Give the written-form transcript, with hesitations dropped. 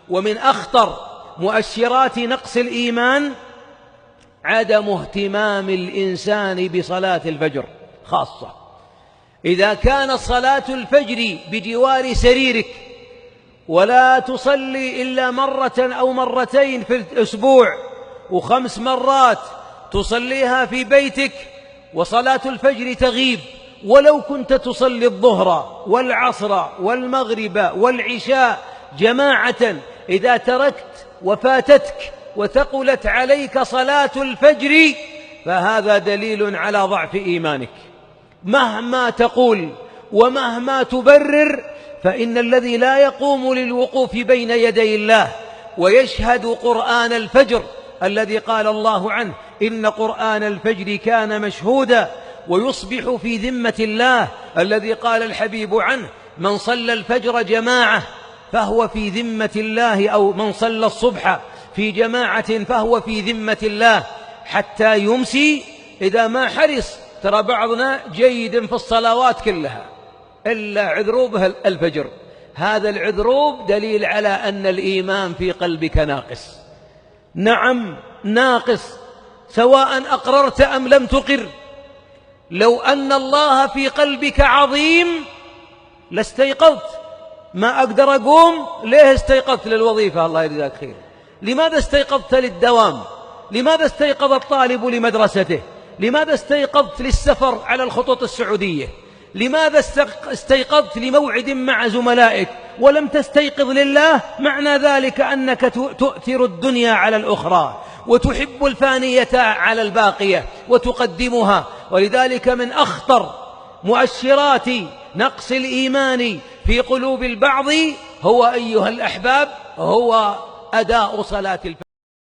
ومن أخطر مؤشرات نقص الإيمان عدم اهتمام الإنسان بصلاة الفجر خاصة. إذا كانت صلاة الفجر بجوار سريرك ولا تصلي إلا مرة أو مرتين في الأسبوع، و5 مرات تصليها في بيتك، وصلاة الفجر تغيب، ولو كنت تصلي الظهر والعصر والمغرب والعشاء جماعة، إذا تركت وفاتتك وثقلت عليك صلاة الفجر فهذا دليل على ضعف إيمانك. مهما تقول ومهما تبرر، فإن الذي لا يقوم للوقوف بين يدي الله ويشهد قرآن الفجر الذي قال الله عنه: إن قرآن الفجر كان مشهودا، ويصبح في ذمة الله الذي قال الحبيب عنه: من صلى الفجر جماعة فهو في ذمة الله، أو من صلى الصبح في جماعة فهو في ذمة الله حتى يمسي. إذا ما حرص، ترى بعضنا جيد في الصلوات كلها إلا عذروبه الفجر، هذا العذروب دليل على أن الإيمان في قلبك ناقص. نعم ناقص، سواء أقررت أم لم تقر. لو أن الله في قلبك عظيم لاستيقظت. ما أقدر أقوم، ليه استيقظت للوظيفة؟ الله يجزاك خير. لماذا استيقظت للدوام؟ لماذا استيقظ الطالب لمدرسته؟ لماذا استيقظت للسفر على الخطوط السعودية؟ لماذا استيقظت لموعد مع زملائك ولم تستيقظ لله؟ معنى ذلك أنك تؤثر الدنيا على الأخرى، وتحب الفانية على الباقية وتقدمها. ولذلك من أخطر مؤشرات نقص الإيمان في قلوب البعض هو أيها الأحباب هو أداء صلاة الفجر.